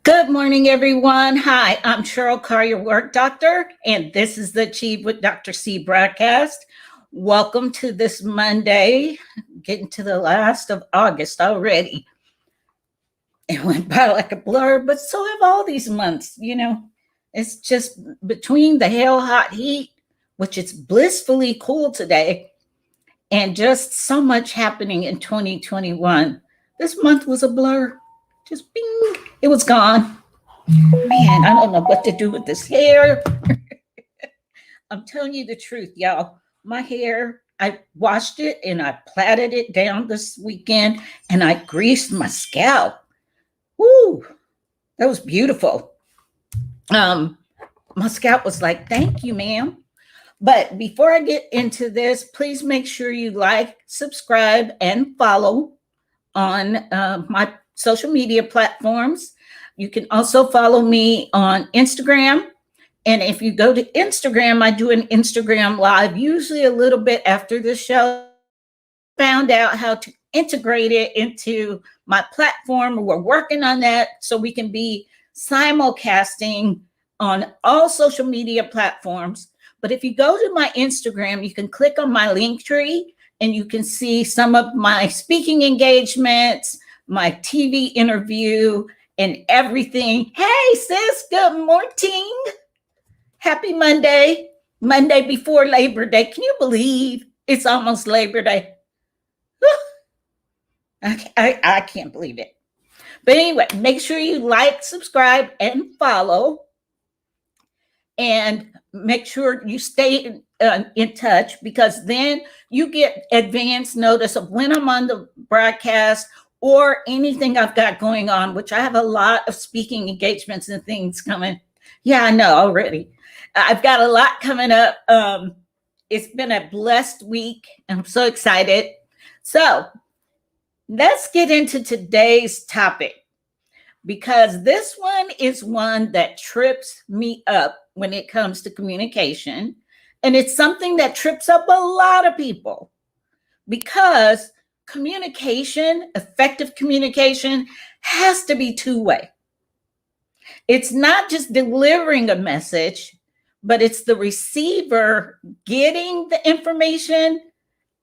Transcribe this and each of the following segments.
Good morning, everyone. Hi, I'm Cheryl Carr, your work doctor, and this is the Achieve with Dr. C broadcast. Welcome to this Monday, getting to the last of August already. It went by like a blur, but so have all these months, It's just between the hell hot heat, which is blissfully cool today, and just so much happening in 2021. This month was a blur. Just bing, it was gone. Man, I don't know what to do with this hair. I'm telling you the truth, y'all. My hair, I washed it and I plaited it down this weekend and I greased my scalp. Woo, that was beautiful. My scalp was like, thank you, ma'am. But before I get into this, please make sure you like, subscribe, and follow on my social media platforms. You can also follow me on Instagram. And if you go to Instagram, I do an Instagram live, usually a little bit after the show. Found out how to integrate it into my platform. We're working on that so we can be simulcasting on all social media platforms. But if you go to my Instagram, you can click on my link tree and you can see some of my speaking engagements, my TV interview, and everything. Hey, sis, good morning. Happy Monday. Monday before Labor Day. Can you believe it's almost Labor Day? I can't believe it. But anyway, make sure you like, subscribe, and follow. And make sure you stay in touch, because then you get advance notice of when I'm on the broadcast or anything I've got going on, which I have a lot of speaking engagements and things coming. Yeah, I know already. I've got a lot coming up. It's been a blessed week. I'm so excited. So let's get into today's topic, because this one is one that trips me up when it comes to communication. And it's something that trips up a lot of people, because communication, effective communication, has to be two-way. It's not just delivering a message, but it's the receiver getting the information,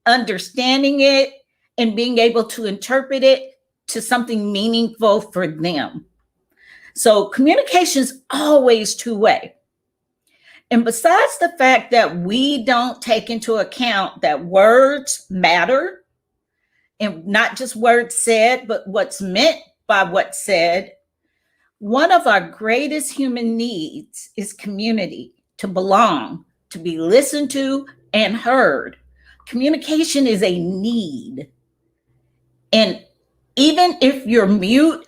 understanding it, and being able to interpret it to something meaningful for them. So communication is always two-way. And besides the fact that we don't take into account that words matter, and not just words said, but what's meant by what's said, one of our greatest human needs is community, to belong, to be listened to and heard. Communication is a need. And even if you're mute,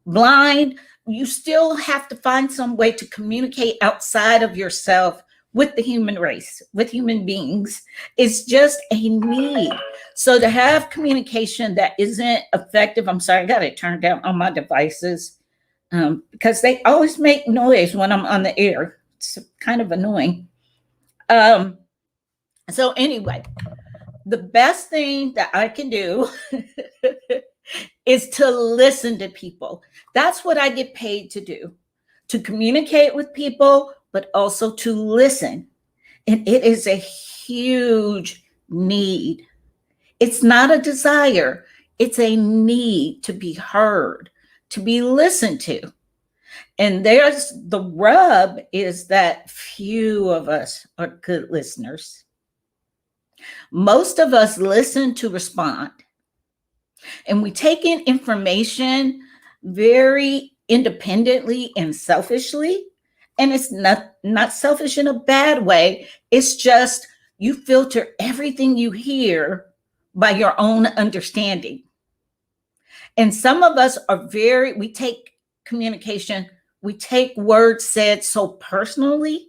blind, you still have to find some way to communicate outside of yourself with the human race, with human beings. It's just a need. So to have communication that isn't effective, I'm sorry, I got it turned down on my devices because they always make noise when I'm on the air. It's kind of annoying. So anyway, the best thing that I can do is to listen to people. That's what I get paid to do, to communicate with people, but also to listen. And it is a huge need. It's not a desire. It's a need to be heard, to be listened to. And there's the rub, is that few of us are good listeners. Most of us listen to respond. And we take in information very independently and selfishly. And it's not selfish in a bad way. It's just you filter everything you hear by your own understanding. And some of us are we take communication, we take words said so personally,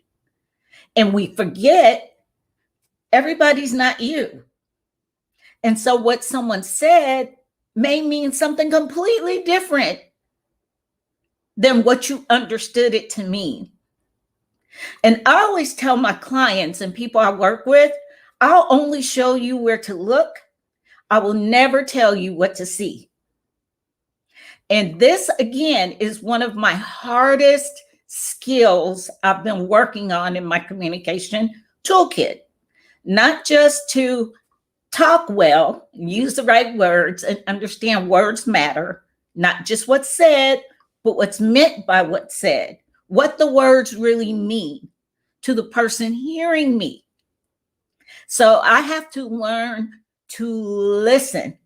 and we forget everybody's not you. And so what someone said may mean something completely different than what you understood it to mean. And I always tell my clients and people I work with, I'll only show you where to look. I will never tell you what to see. And this, again, is one of my hardest skills I've been working on in my communication toolkit. Not just to talk well, use the right words, and understand words matter, not just what's said, but what's meant by what's said, what the words really mean to the person hearing me. So I have to learn to listen.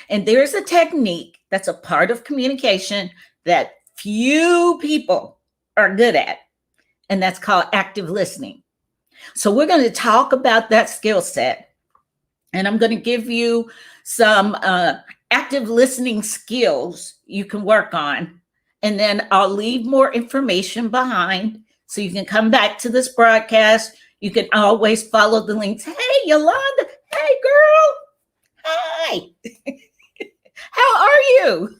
And there's a technique that's a part of communication that few people are good at, and that's called active listening. So we're going to talk about that skill set, and I'm going to give you some active listening skills you can work on, and then I'll leave more information behind so you can come back to this broadcast. You can always follow the links. Hey, Yolanda. Hey, girl. Hi. How are you?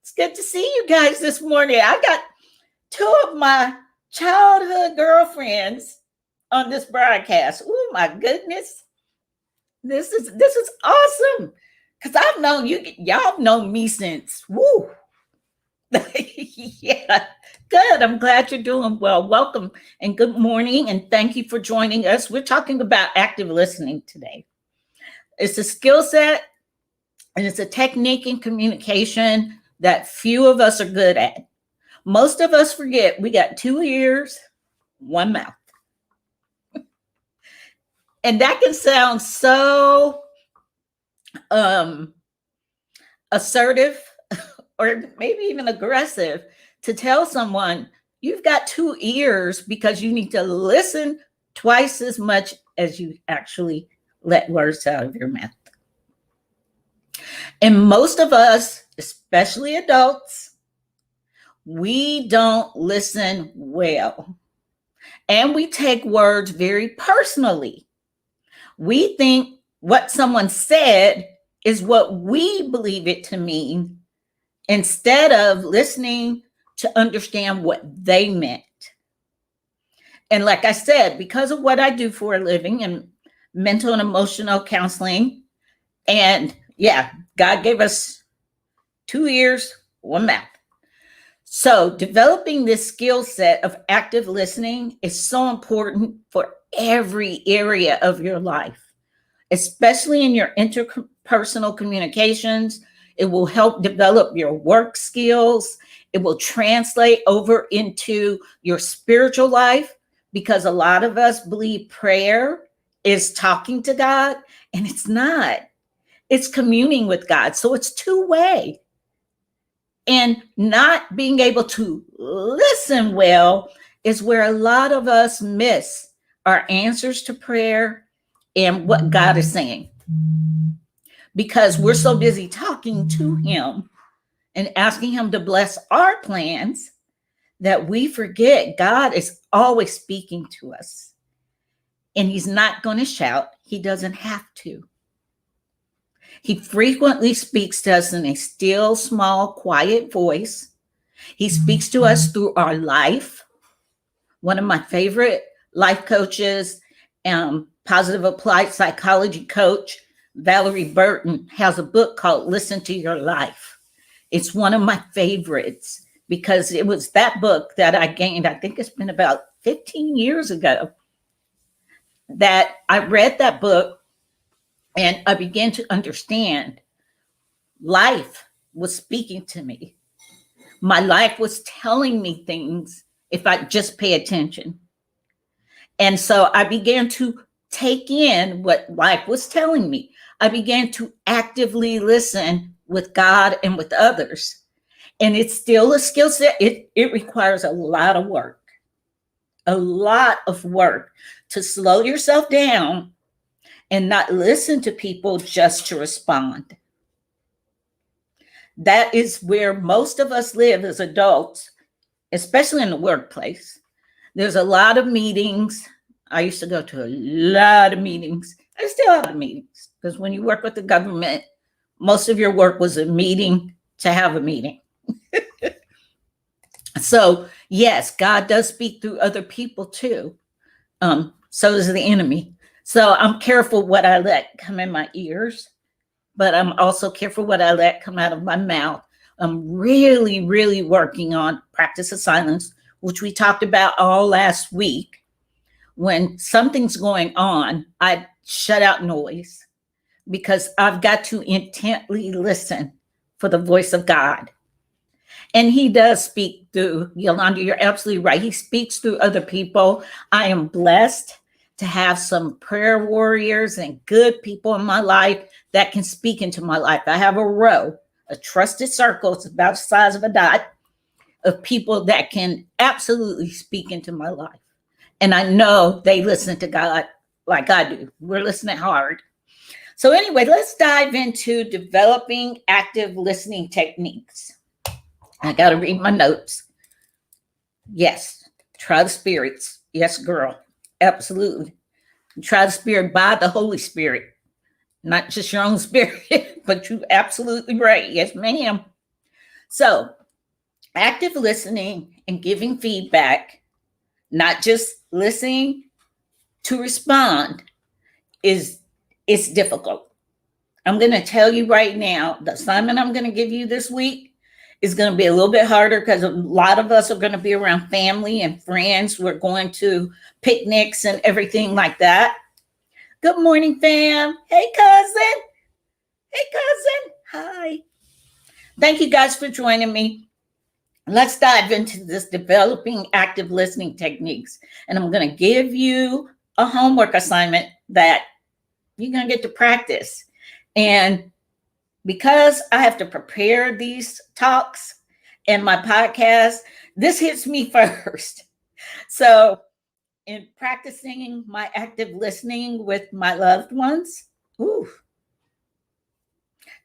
It's good to see you guys this morning. I got two of my childhood girlfriends on this broadcast. Oh my goodness. This is awesome. Because I've known you, y'all know me since woo. Yeah, good. I'm glad you're doing well. Welcome and good morning, and thank you for joining us. We're talking about active listening today. It's a skill set and it's a technique in communication that few of us are good at. Most of us forget we got 2 ears, 1 mouth. And that can sound so assertive or maybe even aggressive to tell someone you've got 2 ears because you need to listen twice as much as you actually let words out of your mouth. And most of us, especially adults, we don't listen well. And we take words very personally. We think what someone said is what we believe it to mean, instead of listening to understand what they meant. And like I said, because of what I do for a living in mental and emotional counseling, and yeah, God gave us 2 ears, 1 mouth. So developing this skill set of active listening is so important for every area of your life, especially in your interpersonal communications. It will help develop your work skills. It will translate over into your spiritual life, because a lot of us believe prayer is talking to God, and it's not. It's communing with God. So it's two-way. And not being able to listen well is where a lot of us miss our answers to prayer and what God is saying, because we're so busy talking to him and asking him to bless our plans that we forget God is always speaking to us. And he's not going to shout. He doesn't have to. He frequently speaks to us in a still, small, quiet voice. He speaks to us through our life. One of my favorite life coaches, positive applied psychology coach, Valerie Burton, has a book called Listen to Your Life. It's one of my favorites because it was that book that I gained, I think it's been about 15 years ago, that I read that book and I began to understand life was speaking to me. My life was telling me things if I just pay attention. And so I began to take in what life was telling me. I began to actively listen with God and with others. And it's still a skill set. It requires a lot of work to slow yourself down and not listen to people just to respond. That is where most of us live as adults, especially in the workplace. There's a lot of meetings. I used to go to a lot of meetings. I still have meetings, because when you work with the government, most of your work was a meeting to have a meeting. So yes, God does speak through other people too. So does the enemy. So I'm careful what I let come in my ears, but I'm also careful what I let come out of my mouth, I'm really, really working on practice of silence, which we talked about all last week. When something's going on, I shut out noise because I've got to intently listen for the voice of God. And he does speak through, Yolanda, you're absolutely right. He speaks through other people. I am blessed to have some prayer warriors and good people in my life that can speak into my life. I have a row, a trusted circle, it's about the size of a dot, of people that can absolutely speak into my life. And I know they listen to God like I do. We're listening hard. So anyway, let's dive into developing active listening techniques. I got to read my notes. Yes, try the spirits. Yes, girl. Absolutely. Try the spirit by the Holy Spirit, not just your own spirit, but you're absolutely right. Yes, ma'am. So active listening and giving feedback, not just listening to respond, it's difficult. I'm going to tell you right now, the assignment I'm going to give you this week is going to be a little bit harder because a lot of us are going to be around family and friends. We're going to picnics and everything like that. Good morning, fam. Hey, cousin. Hey, cousin. Hi. Thank you guys for joining me. Let's dive into this developing active listening techniques. And I'm going to give you a homework assignment that you're going to get to practice. And because I have to prepare these talks and my podcast, this hits me first. So in practicing my active listening with my loved ones,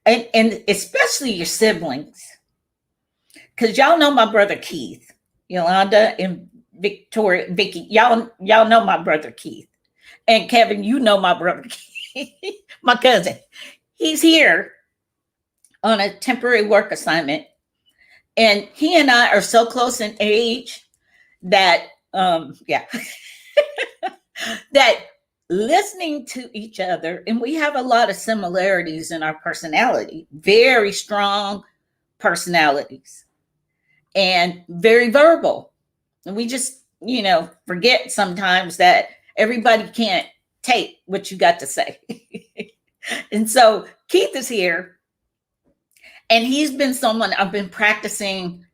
and especially your siblings, because y'all know my brother Keith, Yolanda and Vicky, y'all know my brother Keith. And Kevin, you know my brother Keith, my cousin. He's here on a temporary work assignment. And he and I are so close in age that, that listening to each other, and we have a lot of similarities in our personality, very strong personalities, and very verbal. And we just, forget sometimes that everybody can't take what you got to say. And so Keith is here, and he's been someone I've been practicing,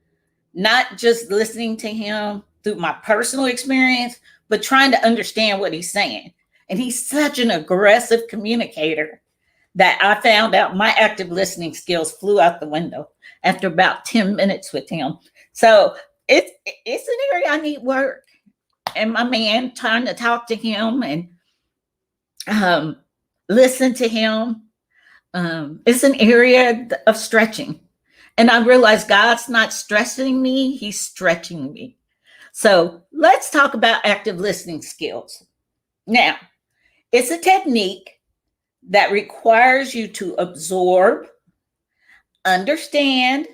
not just listening to him through my personal experience, but trying to understand what he's saying. And he's such an aggressive communicator that I found out my active listening skills flew out the window after about 10 minutes with him. So it's an area I need work. And my man, trying to talk to him and listen to him, it's an area of stretching. And I realized God's not stressing me, he's stretching me. So let's talk about active listening skills. Now, it's a technique that requires you to absorb, understand,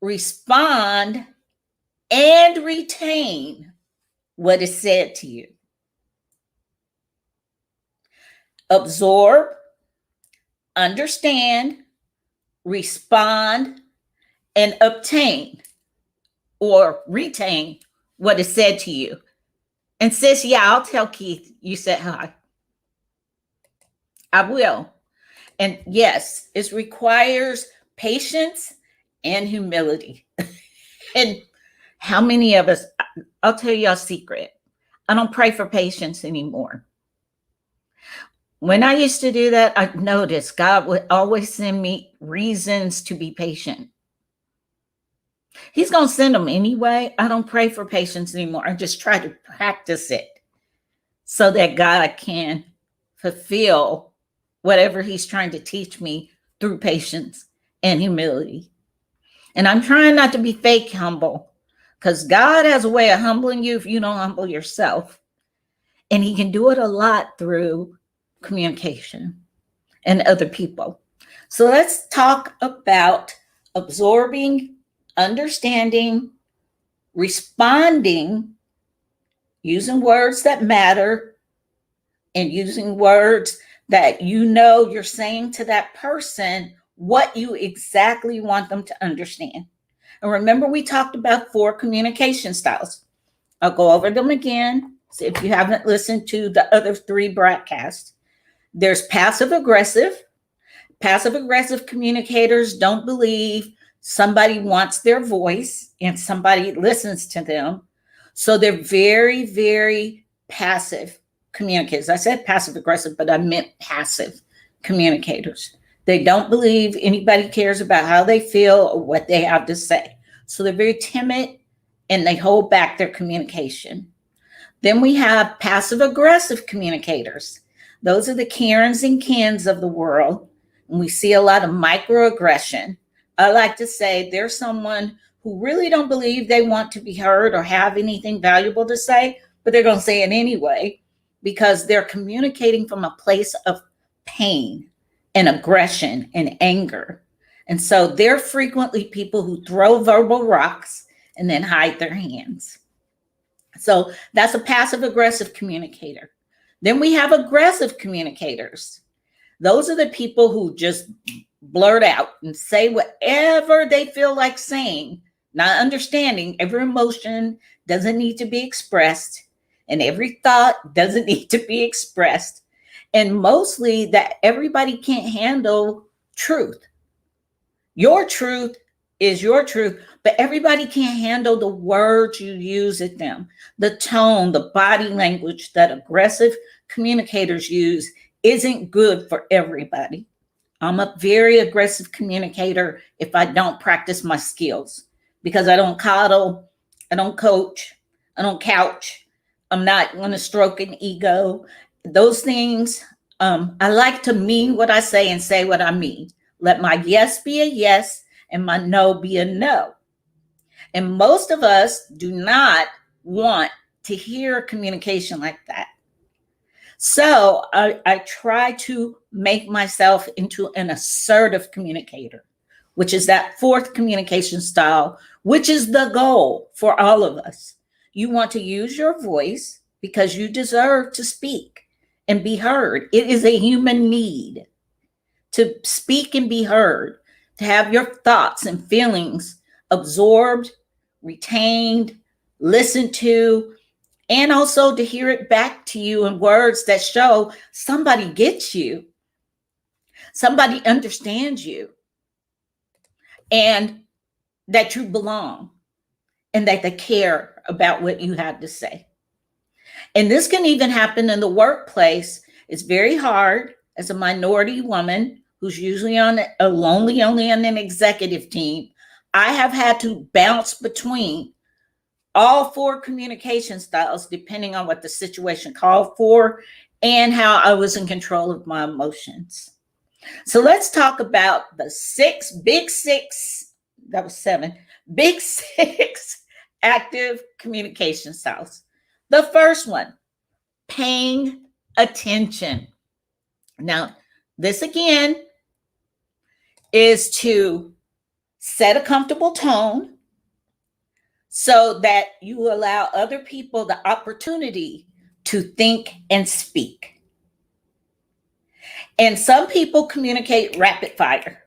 respond, and retain what is said to you. Absorb, understand, respond, and obtain or retain what is said to you. And sis, yeah, I'll tell Keith you said hi. I will. And yes, it requires patience and humility. And how many of us, I'll tell you a secret. I don't pray for patience anymore. When I used to do that, I noticed God would always send me reasons to be patient. He's going to send them anyway. I don't pray for patience anymore. I just try to practice it so that God can fulfill whatever he's trying to teach me through patience and humility. And I'm trying not to be fake humble, because God has a way of humbling you if you don't humble yourself. And he can do it a lot through communication and other people. So let's talk about absorbing, understanding, responding, using words that matter, and using words that you're saying to that person what you exactly want them to understand. And remember, we talked about 4 communication styles. I'll go over them again. So if you haven't listened to the other 3 broadcasts, there's passive aggressive. Passive aggressive communicators don't believe somebody wants their voice and somebody listens to them. So they're very, very passive communicators. I said passive aggressive, but I meant passive communicators. They don't believe anybody cares about how they feel or what they have to say. So they're very timid and they hold back their communication. Then we have passive aggressive communicators. Those are the Karens and Kens of the world. And we see a lot of microaggression. I like to say there's someone who really don't believe they want to be heard or have anything valuable to say, but they're going to say it anyway because they're communicating from a place of pain and aggression and anger. And so they're frequently people who throw verbal rocks and then hide their hands. So that's a passive aggressive communicator. Then we have aggressive communicators. Those are the people who just blurt out and say whatever they feel like saying, not understanding every emotion doesn't need to be expressed and every thought doesn't need to be expressed. And mostly that everybody can't handle truth. Your truth is your truth, but everybody can't handle the words you use at them, the tone, the body language that aggressive communicators use isn't good for everybody. I'm a very aggressive communicator if I don't practice my skills because I don't coddle, I don't coach, I don't couch. I'm not going to stroke an ego. Those things, I like to mean what I say and say what I mean. Let my yes be a yes and my no be a no. And most of us do not want to hear communication like that. So I try to make myself into an assertive communicator, which is that 4th communication style, which is the goal for all of us. You want to use your voice because you deserve to speak and be heard. It is a human need to speak and be heard, to have your thoughts and feelings absorbed, retained, listened to, and also to hear it back to you in words that show somebody gets you, somebody understands you, and that you belong, and that they care about what you have to say. And this can even happen in the workplace. It's very hard as a minority woman who's usually only on an executive team. I have had to bounce between all 4 communication styles, depending on what the situation called for and how I was in control of my emotions. So let's talk about the big six, that was 7, big 6 active communication styles. The first one, paying attention. Now, this again is to set a comfortable tone so that you allow other people the opportunity to think and speak. And some people communicate rapid fire.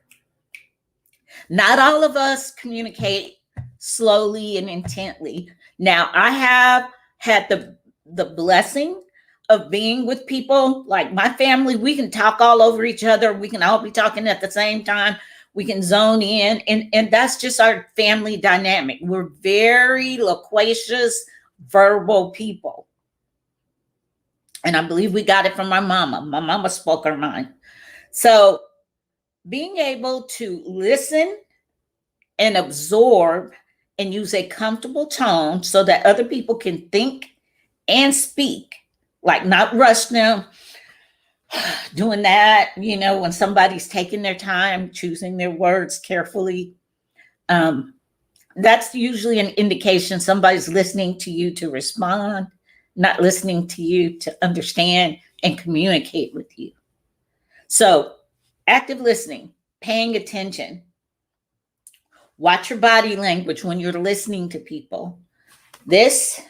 Not all of us communicate slowly and intently. Now, I have had the blessing of being with people like my family. We can talk all over each other. We can all be talking at the same time. We can zone in, and that's just our family dynamic. We're very loquacious, verbal people. And I believe we got it from our mama. My mama spoke her mind. So being able to listen and absorb and use a comfortable tone so that other people can think and speak, like not rush them, doing that, when somebody's taking their time, choosing their words carefully. That's usually an indication somebody's listening to you to respond, not listening to you to understand and communicate with you. So active listening, paying attention. Watch your body language when you're listening to people. This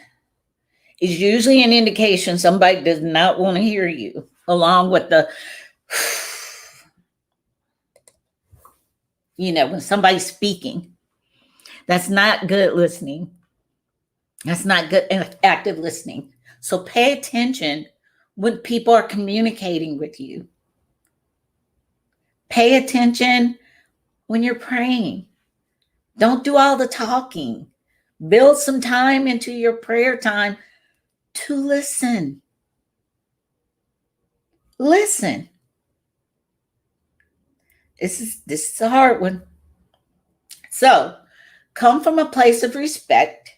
is usually an indication somebody does not want to hear you, along with the when somebody's speaking. That's not good listening. That's not good active listening. So pay attention when people are communicating with you. Pay attention when you're praying. Don't do all the talking. Build some time into your prayer time to listen. Listen. This is a hard one. So, come from a place of respect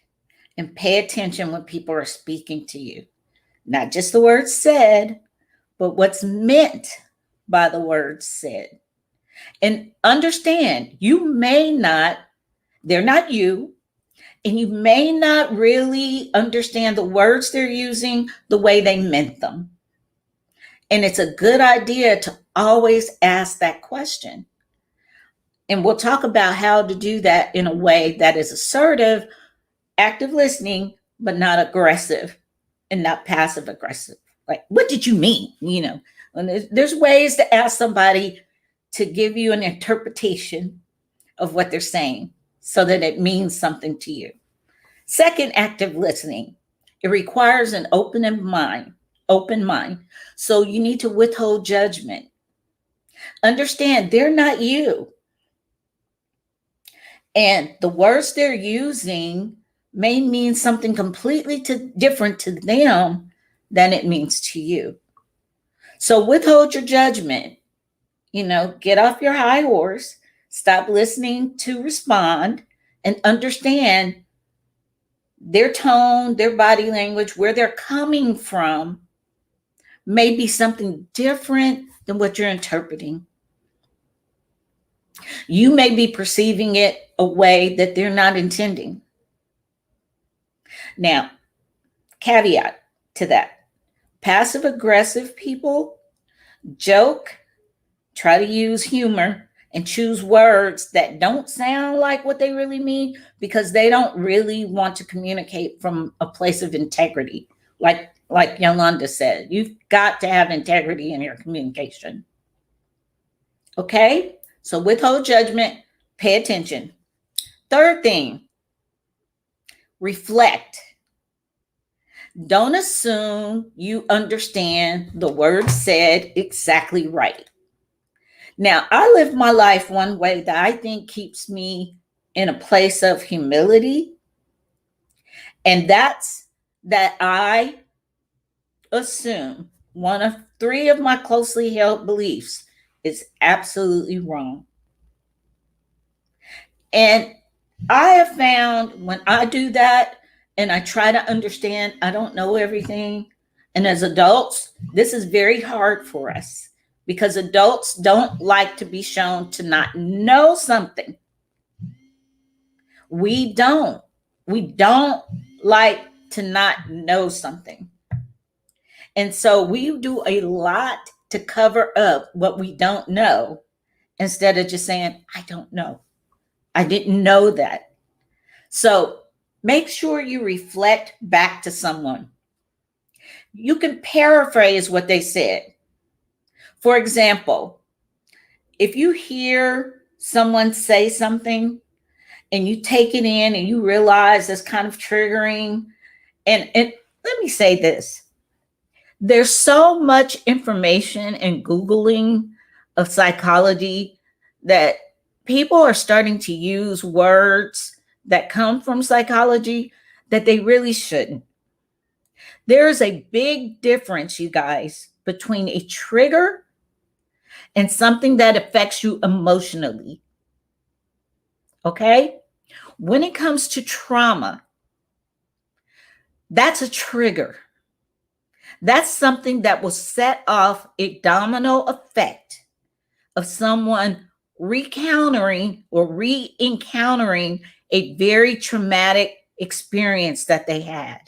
and pay attention when people are speaking to you. Not just the words said, but what's meant by the words said. And understand, they're not you, and you may not really understand the words they're using the way they meant them. And it's a good idea to always ask that question. And we'll talk about how to do that in a way that is assertive, active listening, but not aggressive and not passive aggressive. Like, what did you mean? And there's ways to ask somebody to give you an interpretation of what they're saying so that it means something to you. Second, active listening. It requires an open mind. So you need to withhold judgment. Understand they're not you. And the words they're using may mean something completely different to them than it means to you. So withhold your judgment. Get off your high horse, stop listening to respond, and understand their tone, their body language, where they're coming from may be something different than what you're interpreting. You may be perceiving it a way that they're not intending. Now, caveat to that. Passive aggressive people joke, try to use humor, and choose words that don't sound like what they really mean because they don't really want to communicate from a place of integrity. Like Yolanda said, you've got to have integrity in your communication. Okay? So withhold judgment, pay attention. Third thing, reflect. Don't assume you understand the word said exactly right. Now, I live my life one way that I think keeps me in a place of humility. And that's that I assume one of 3 of my closely held beliefs is absolutely wrong. And I have found when I do that and I try to understand, I don't know everything. And as adults, this is very hard for us because adults don't like to be shown to not know something. We don't like to not know something. And so we do a lot to cover up what we don't know instead of just saying, I don't know. I didn't know that. So make sure you reflect back to someone. You can paraphrase what they said. For example, if you hear someone say something and you take it in and you realize it's kind of triggering, and let me say this. There's so much information and Googling of psychology that people are starting to use words that come from psychology that they really shouldn't. There is a big difference, you guys, between a trigger and something that affects you emotionally. Okay? When it comes to trauma, that's a trigger. That's something that will set off a domino effect of someone re-encountering a very traumatic experience that they had.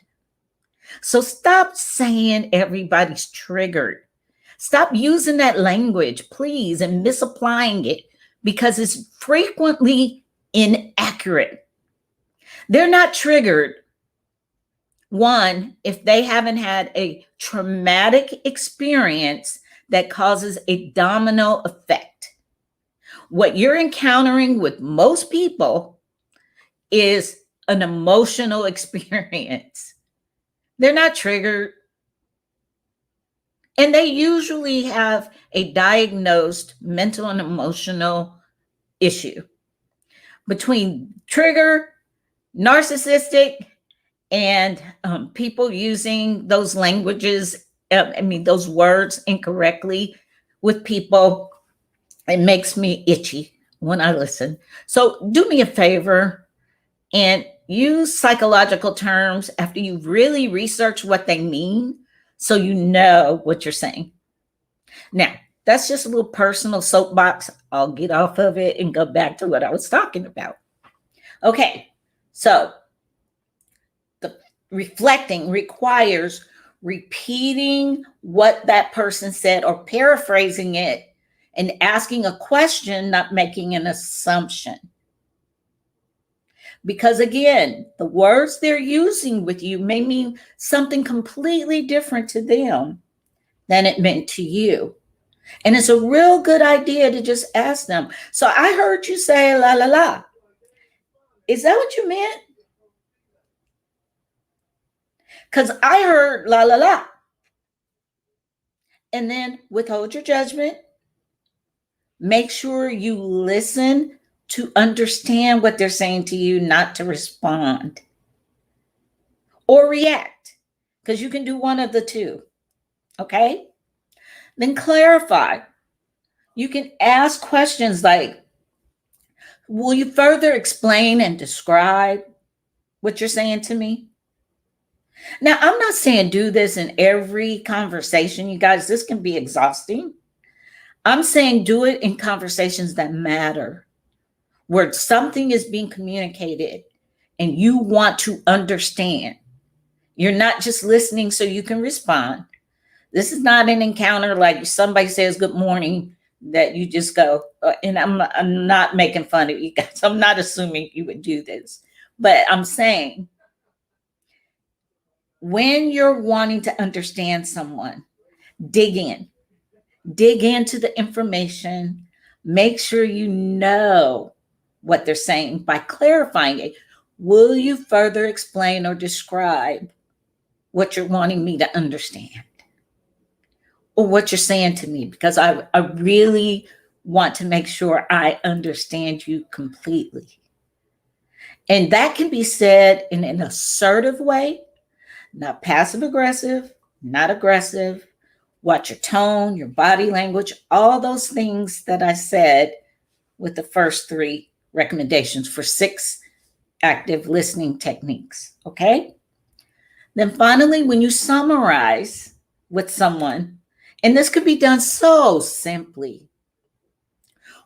So stop saying everybody's triggered. Stop using that language, please, and misapplying it because it's frequently inaccurate. They're not triggered. One, if they haven't had a traumatic experience that causes a domino effect. What you're encountering with most people is an emotional experience. They're not triggered. And they usually have a diagnosed mental and emotional issue. Between trigger, narcissistic, and people using those languages, those words incorrectly with people, it makes me itchy when I listen. So do me a favor and use psychological terms after you've really researched what they mean so you know what you're saying. Now, that's just a little personal soapbox. I'll get off of it and go back to what I was talking about. Okay, so the reflecting requires repeating what that person said or paraphrasing it and asking a question, not making an assumption. Because again, the words they're using with you may mean something completely different to them than it meant to you. And it's a real good idea to just ask them. So I heard you say la la la. Is that what you meant? Because I heard la la la. And then withhold your judgment. Make sure you listen to understand what they're saying to you, not to respond or react, because you can do one of the two. Okay? Then clarify. You can ask questions like, will you further explain and describe what you're saying to me? Now, I'm not saying do this in every conversation, you guys. This can be exhausting. I'm saying do it in conversations that matter, where something is being communicated and you want to understand. You're not just listening so you can respond. This is not an encounter like somebody says good morning that you just go, and I'm not making fun of you guys. I'm not assuming you would do this, but I'm saying when you're wanting to understand someone, dig into the information, make sure you know what they're saying by clarifying it. Will you further explain or describe what you're wanting me to understand or what you're saying to me? Because I really want to make sure I understand you completely. And that can be said in an assertive way, not passive aggressive, not aggressive. Watch your tone, your body language, all those things that I said with the first 3 recommendations for 6 active listening techniques. Okay. Then finally, when you summarize with someone, and this could be done so simply,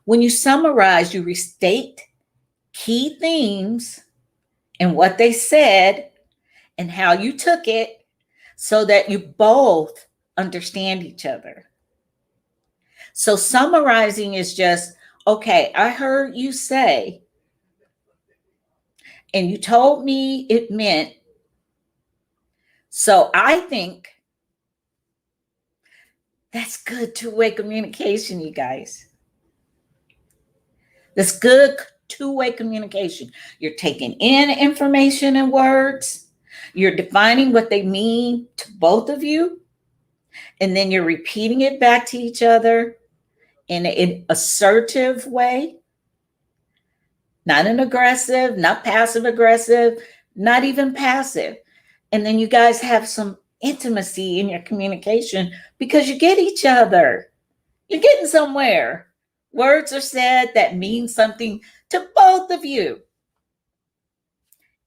when you summarize, you restate key themes and what they said and how you took it so that you both understand each other. So summarizing is just, okay, I heard you say, and you told me it meant, so I think. That's good two-way communication, you guys. That's good two-way communication. You're taking in information and words. You're defining what they mean to both of you. And then you're repeating it back to each other in an assertive way. Not an aggressive, not passive aggressive, not even passive. And then you guys have some intimacy in your communication because you get each other. You're getting somewhere. Words are said that mean something to both of you.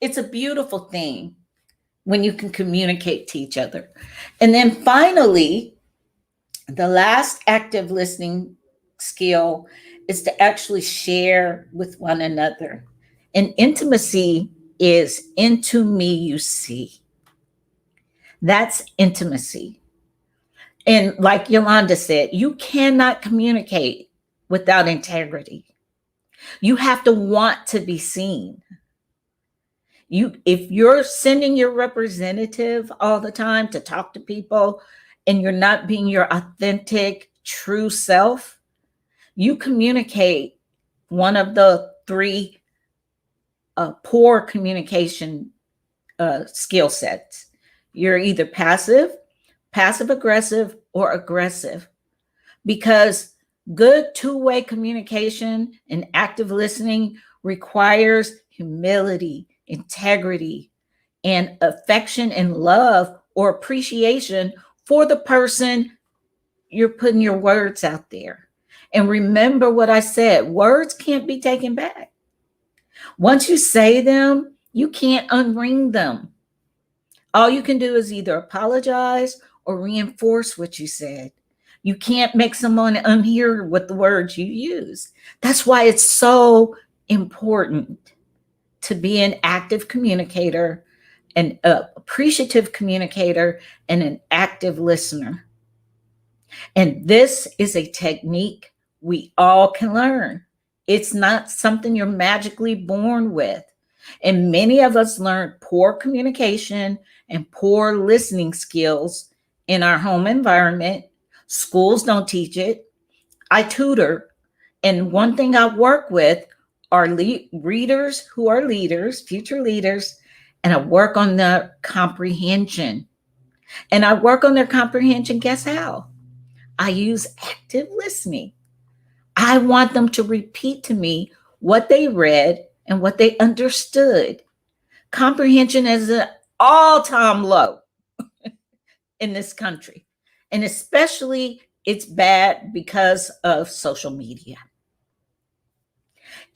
It's a beautiful thing when you can communicate to each other. And then finally, the last active listening skill is to actually share with one another. And intimacy is into me you see. That's intimacy. And like Yolanda said, you cannot communicate without integrity. You have to want to be seen. If you're sending your representative all the time to talk to people and you're not being your authentic, true self, you communicate one of the three poor communication skill sets. You're either passive, passive aggressive, or aggressive, because good two-way communication and active listening requires humility, integrity, and affection and love or appreciation for the person you're putting your words out there. And remember what I said, words can't be taken back. Once you say them, you can't unring them. All you can do is either apologize or reinforce what you said. You can't make someone unhear with the words you use. That's why it's so important to be an active communicator, an appreciative communicator, and an active listener. And this is a technique we all can learn. It's not something you're magically born with. And many of us learn poor communication and poor listening skills in our home environment. Schools don't teach it. I tutor. And one thing I work with are readers who are leaders, future leaders, and I work on their comprehension. And I work on their comprehension, guess how? I use active listening. I want them to repeat to me what they read and what they understood. Comprehension is an all-time low in this country. And especially it's bad because of social media.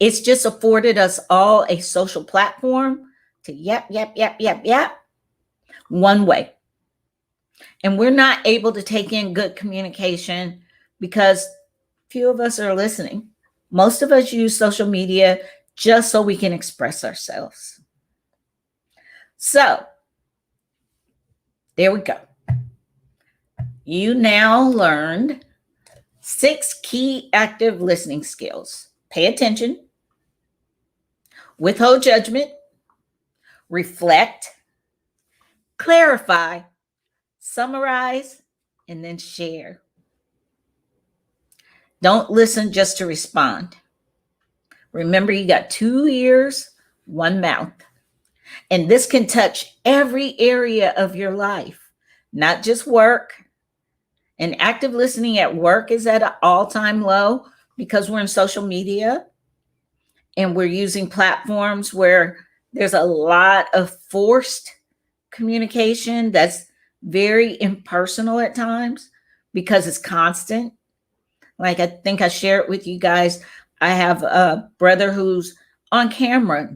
It's just afforded us all a social platform to yap, one way. And we're not able to take in good communication because few of us are listening. Most of us use social media just so we can express ourselves. So, there we go. You now learned 6 key active listening skills. Pay attention, withhold judgment, reflect, clarify, summarize, and then share. Don't listen just to respond. Remember, you got 2 ears, 1 mouth. And this can touch every area of your life, not just work. And active listening at work is at an all-time low because we're in social media and we're using platforms where there's a lot of forced communication that's very impersonal at times because it's constant. Like I think I shared with you guys, I have a brother who's on camera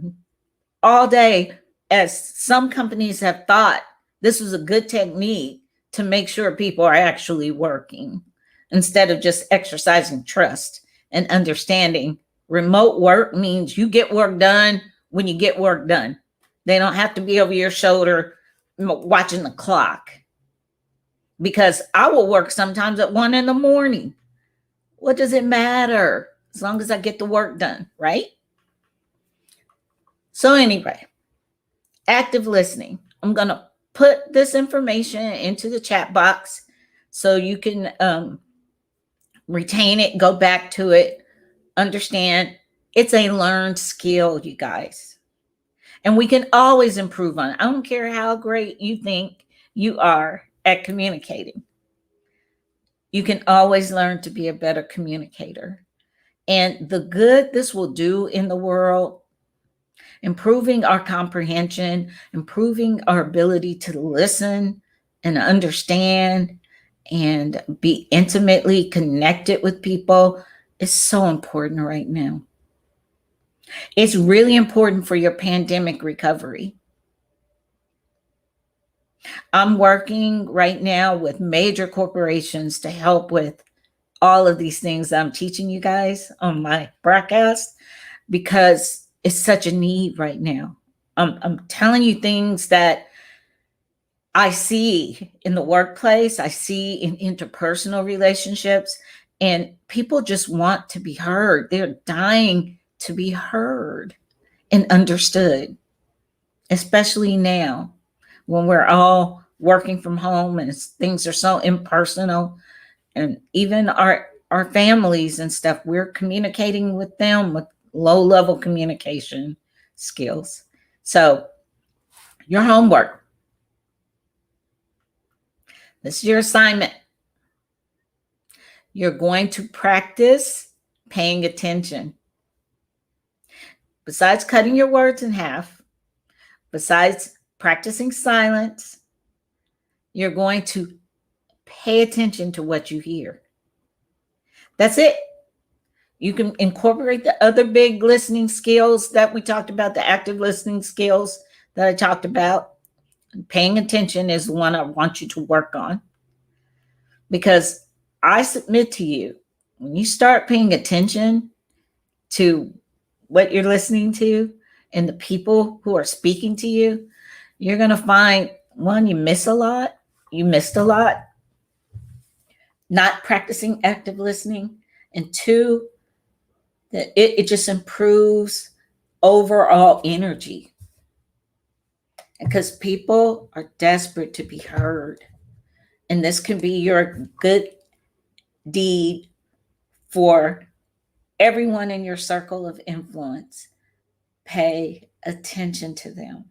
all day, as some companies have thought this was a good technique to make sure people are actually working instead of just exercising trust and understanding. Remote work means you get work done when you get work done. They don't have to be over your shoulder watching the clock, because I will work sometimes at 1 a.m. What does it matter? As long as I get the work done, right? So anyway, active listening. I'm going to put this information into the chat box so you can retain it, go back to it, understand it's a learned skill, you guys. And we can always improve on it. I don't care how great you think you are at communicating. You can always learn to be a better communicator. And the good this will do in the world, improving our comprehension, improving our ability to listen and understand and be intimately connected with people, is so important right now. It's really important for your pandemic recovery. I'm working right now with major corporations to help with all of these things I'm teaching you guys on my broadcast, because it's such a need right now. I'm telling you things that I see in the workplace, I see in interpersonal relationships, and people just want to be heard. They're dying to be heard and understood, especially now when we're all working from home and things are so impersonal. And even our our families and stuff, we're communicating with them with low-level communication skills. So your homework, this is your assignment. You're going to practice paying attention. Besides cutting your words in half, besides practicing silence, you're going to pay attention to what you hear. That's it. You can incorporate the other big listening skills that we talked about, the active listening skills that I talked about. Paying attention is the one I want you to work on. Because I submit to you, when you start paying attention to what you're listening to and the people who are speaking to you, you're going to find, one, you miss a lot. You missed a lot not practicing active listening. And two, that it just improves overall energy. Because people are desperate to be heard. And this can be your good deed for everyone in your circle of influence. Pay attention to them.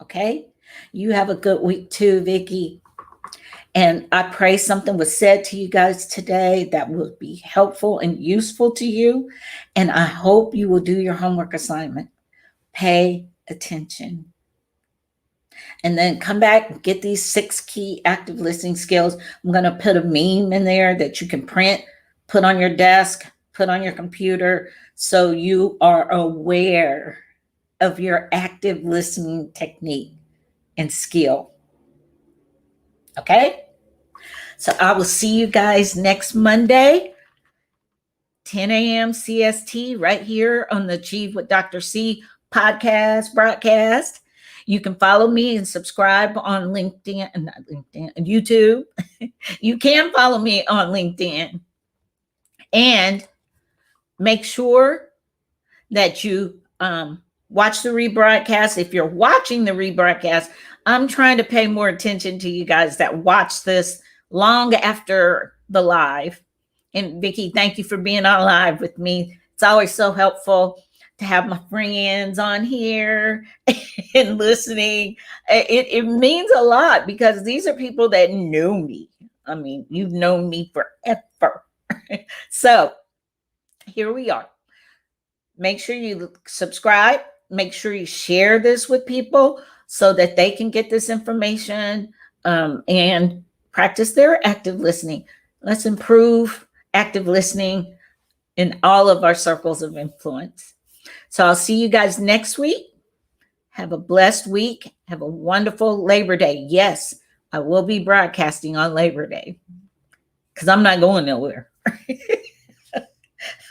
Okay? You have a good week too, Vicki. And I pray something was said to you guys today that will be helpful and useful to you. And I hope you will do your homework assignment. Pay attention. And then come back and get these 6 key active listening skills. I'm going to put a meme in there that you can print, put on your desk, put on your computer, so you are aware of your active listening technique and skill. Okay? So I will see you guys next Monday, 10 a.m. CST, right here on the Achieve with Dr. C podcast broadcast. You can follow me and subscribe on LinkedIn, not LinkedIn, and YouTube. You can follow me on LinkedIn. And make sure that you watch the rebroadcast. If you're watching the rebroadcast, I'm trying to pay more attention to you guys that watch this long after the live. And Vicki, thank you for being on live with me. It's always so helpful to have my friends on here and listening. It means a lot because these are people that know me. I mean, you've known me forever. So here we are. Make sure you subscribe. Make sure you share this with people so that they can get this information and practice their active listening. Let's improve active listening in all of our circles of influence. So I'll see you guys next week. Have a blessed week. Have a wonderful Labor Day. Yes, I will be broadcasting on Labor Day because I'm not going nowhere.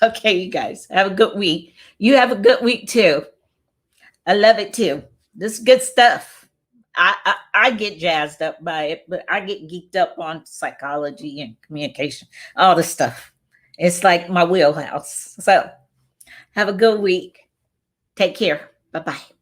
Okay, you guys, have a good week. You have a good week too. I love it too. This is good stuff. I get jazzed up by it, but I get geeked up on psychology and communication, all this stuff. It's like my wheelhouse. So have a good week. Take care. Bye-bye.